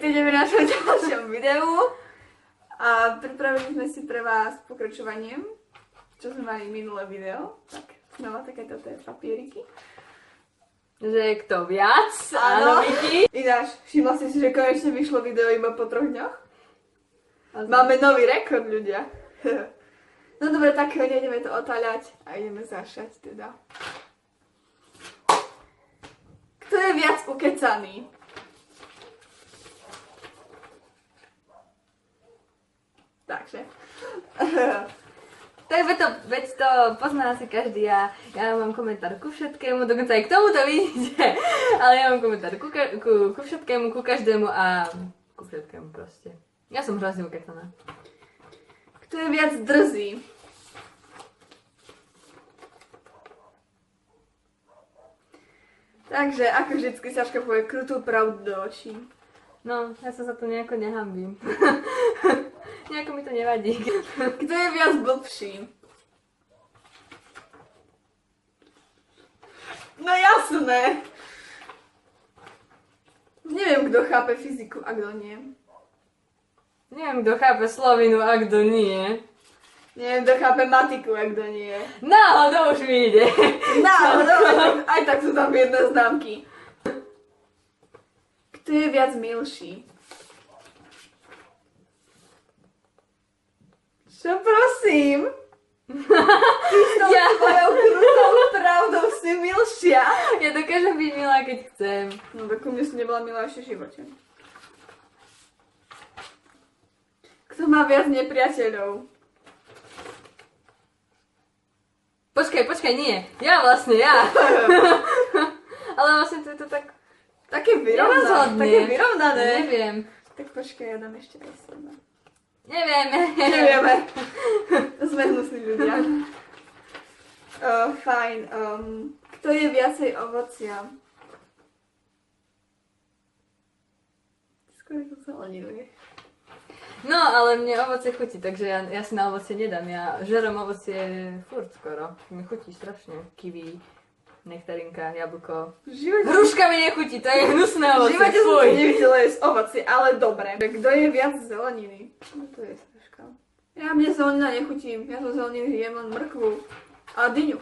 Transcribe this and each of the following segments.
ideme v našom ďalšom videu a pripravili sme si pre vás pokračovanie, čo sme mali minulé video. Tak, znova takéto papieriky. Že kto viac? Áno, Viki. Ináč, všimla si, že konečne vyšlo video iba po 3 dňoch? Máme nový rekord, ľudia. No dobre, tak nejdeme to otáľať a ideme začať teda. Kto je viac ukecaný? Takže. Tak veď to pozná asi každý, ja mám komentár ku všetkému, dokonca aj k tomu to vidíte, ale ja mám komentár ku všetkému, ku každému a ku všetkému proste. Ja som hrozne ukecaná. Kto je viac drzý? Takže, ako vždycky, Saška povie krutú pravdu do očí. No, ja sa za to nejako nehambím. Nejako mi to nevadí. Kto je viac blbší? No jasné. Neviem, kto chápe fyziku a kto nie. Neviem, kto chápe slovinu a kto nie. Neviem, kto chápe matiku a kto nie. Náhodou už mi ide. Náhodou, aj tak sú tam jedné známky. Kto je viac milší? Čo prosím? Ty s tou tvojou krutou pravdou si milšia. Ja dokážem byť milá, keď chcem. No tak u mne si nebola milá ešte v živote. Kto má viac nepriateľov? Počkaj, nie. Ja. Ale vlastne to je to tak... Také vyrovnané. Neviem. Tak počkaj, ja dám ešte aj seba. Nevieme. Sme hnusní ľudia. Fajn. Kto je viacej ovocia? Skôr to zeleniny. No, ale mne ovocie chutí, takže ja si na ovocie nedám. Ja žerom ovocie furt skoro. Mi chutí strašne. Kiwi, nektarinka, jablko. Hruška mi nechutí, to je hnusné V ovocie. živote som si nevidela jesť ovocie, ale dobre. Kto je viac zeleniny? No to je Saška. Mne zelenina nechutí. Ja zo zeleniny jem len mrkvu a dyňu.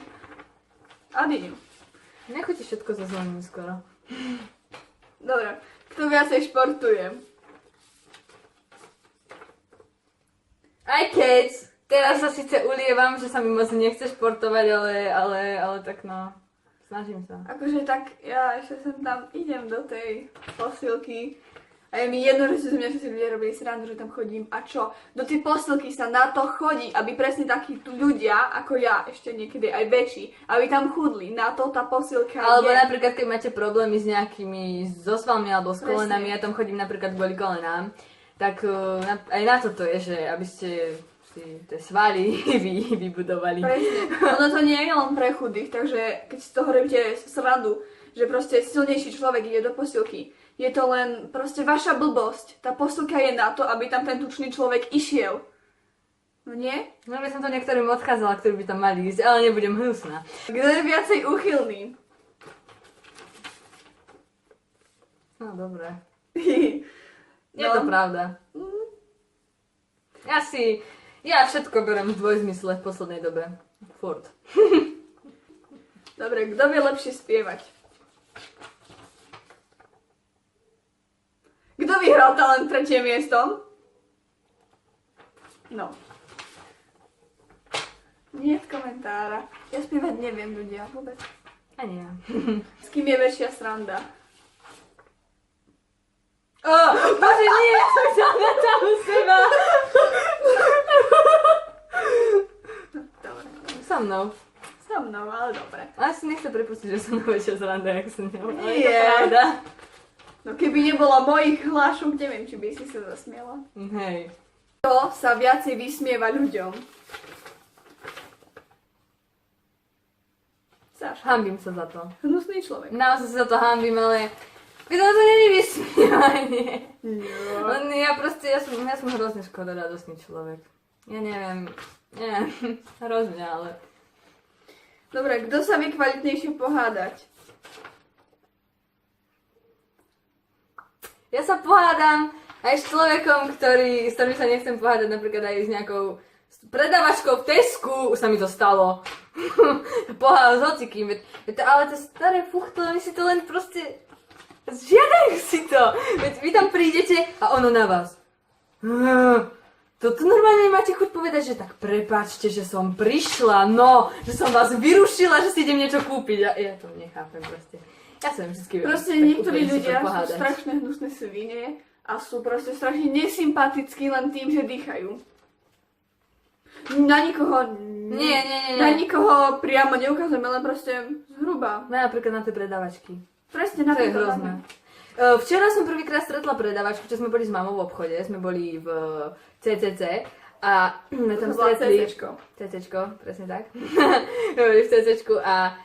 Nechutí všetko zo zeleniny skoro. Dobre. Kto viacej športuje? Aj keď teraz sa síce ulievam, že sa mi moc nechce športovať, ale tak no, snažím sa. Akože tak, ja ešte sem tam idem do tej posilky a je mi jedno, že si mňa všetci ľudia robili srandu, že tam chodím a čo? Do tej posilky sa na to chodí, aby presne takí tu ľudia, ako ja, ešte niekedy aj väčší, aby tam chudli, na to tá posilka Alebo je. napríklad, keď máte problémy s nejakými svalmi alebo s kolenami, ja tam chodím napríklad kvôli kolenám, tak aj na toto je, že aby ste si tie svaly vybudovali. Presne. Ono to nie je len pre chudých, takže keď z toho robíte srandu, že proste silnejší človek ide do posilky, je to len proste vaša blbosť. Tá posilka je na to, aby tam ten tučný človek išiel. No nie? No by som to niektorým odchádzala, ktorí by tam mali ísť, ale nebudem hnusná. Kto je viacej úchylný? No dobré. No. Je to pravda. Ja všetko berem v dvojzmysle v poslednej dobe. Furt. Dobre, kto vie lepšie spievať? Kto vyhral talent 3. miesto? No. Nie komentára. Ja spievať neviem, ľudia, vôbec. Ani ja. S kým je väčšia sranda? Bože, nie, som chcela na tam seba. Dobre. So mnou, ale dobre. Asi nechce pripustiť, že som väčšia sranda, jak som ňou. Ale je Nie. to pravda. No keby nebolo mojich hlášok, neviem, či by si sa zasmiela. Hej. Kto sa viacej vysmieva ľuďom? Saša. Hanbím sa za to. Hnusný človek. Naozaj sa za to hanbím, ale... Kto to není vysmievanie? No. Ja som hrozne škodoradostný človek. Ja neviem, hrozne, ale... Dobre, kto sa vie kvalitnejšie pohádať? Ja sa pohádam aj s človekom, s ktorým sa nechcem pohádať, napríklad aj s nejakou predavačkou v Tesku, už sa mi to stalo. Pohádam s hocikým, ale to staré fuchto, oni si to len proste... Žiadajú si to! Veď vy tam prídete a ono na vás. Toto normálne máte chuť povedať, že tak prepáčte, že som prišla, no, že som vás vyrušila, že si idem niečo kúpiť. Ja to nechápem proste. Ja som vždycky... Proste niektorí ľudia sú strašné hnusné svine a sú proste strašne nesympatickí len tým, že dýchajú. Na nikoho... Nie. Na nikoho priamo neukazujeme, len proste zhruba. No napríklad na tie predavačky. Presne na to je hrozné. Včera som prvýkrát stretla predavačku, čo sme boli s mamou v obchode, sme boli v CCC a sme tam stretli... CCčko, presne tak. Boli v CCčku a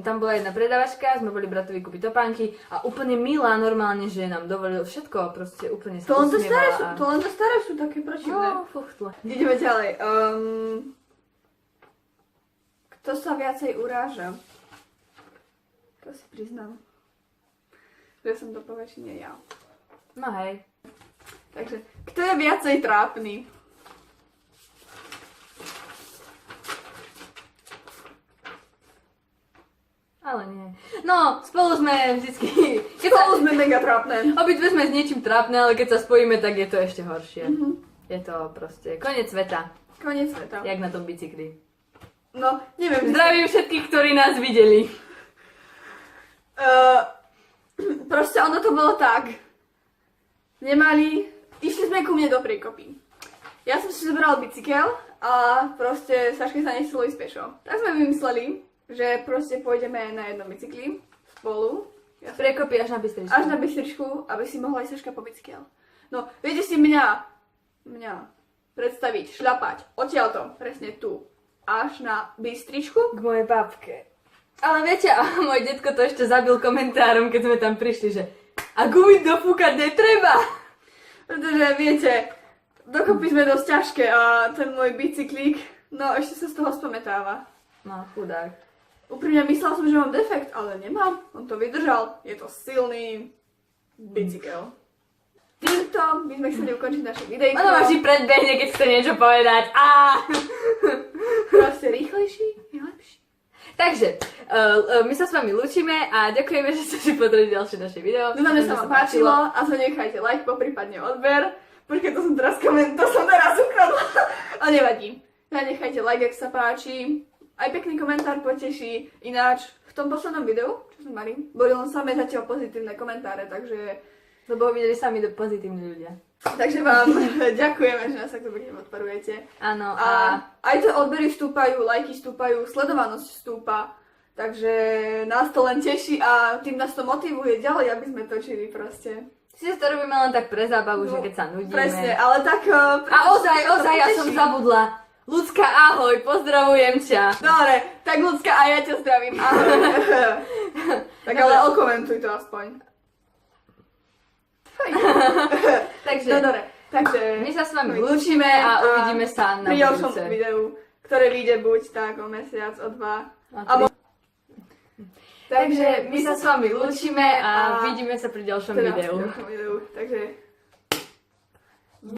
tam bola jedna predavačka, sme boli bratovi kúpiť topánky a úplne milá normálne, že nám dovolil všetko, proste úplne sa usmievala. To len to staré sú také protivné. No, fuchtla. Ideme ďalej. Kto sa viacej uráža? To si priznám. Že som to po väčšine ja. No hej. Takže, kto je viacej trápny? Ale nie. No, spolu sme vždycky... Spolu sme mega trápne. Obidve sme s niečím trápne, ale keď sa spojíme, tak je to ešte horšie. Je to proste koniec sveta. Koniec sveta. Jak na tom bicykli. No, neviem. Zdravím všetkých, ktorí nás videli. Proste ono to bolo tak. Išli sme ku mne do priekopy. Ja som si zobral bicykel a proste Saške sa nechcelo ísť pešo. Tak sme vymysleli, že proste pôjdeme na jednom bicykli spolu. Priekopy až na Bystričku. Až na Bystričku, aby si mohla ísť Saška po bicykel. No, viete si mňa predstaviť, šľapať odtiaľto, presne tu, až na Bystričku? K mojej babke. Ale viete, a môj detko to ešte zabil komentárom, keď sme tam prišli, že a gumy dofúkať netreba. Pretože viete, dokopy sme dosť ťažké a ten môj bicyklík, no ešte sa z toho spamätáva. No, chudák. Úprimne myslel som, že mám defekt, ale nemám. On to vydržal. Je to silný bicykel. Týmto by sme chceli ukončiť naše videjko. Ono ma vždy predbehne, keď chce niečo povedať. Proste rýchlejší je lepší. Takže, my sa s vami lúčime a ďakujeme, že ste si pozreli ďalšie naše video. Dúfam, že sa vám páčilo a zanechajte like, poprípadne odber. Počkaj, to som teraz ukradla. Ale nevadí. Zanechajte like, ak sa páči. Aj pekný komentár poteší. Ináč, v tom poslednom videu, čo sme mali, boli len samé zatiaľ pozitívne komentáre, takže... Lebo ho videli sami pozitívni ľudia. Takže vám ďakujeme, že nás takto pekne podporujete. Áno. A aj to odbery stúpajú, lajky stúpajú, sledovanosť stúpa. Takže nás to len teší a tým nás to motivuje ďalej, aby sme točili proste. Sice to robíme len tak pre zábavu, že keď sa nudíme. Presne, ale tak... A ozaj, ja som zabudla. Ľudská, ahoj, pozdravujem ťa. Dobre, tak Ľudská, a ja ťa zdravím, ahoj. Tak ale okomentuj to aspoň. Takže, no dobre, takže my sa s vami lúčime a uvidíme sa na pri ďalšom budúce videu, ktoré vyjde buď tak o mesiac, o 2. Takže my sa s vami lúčime a vidíme sa pri ďalšom videu. Takže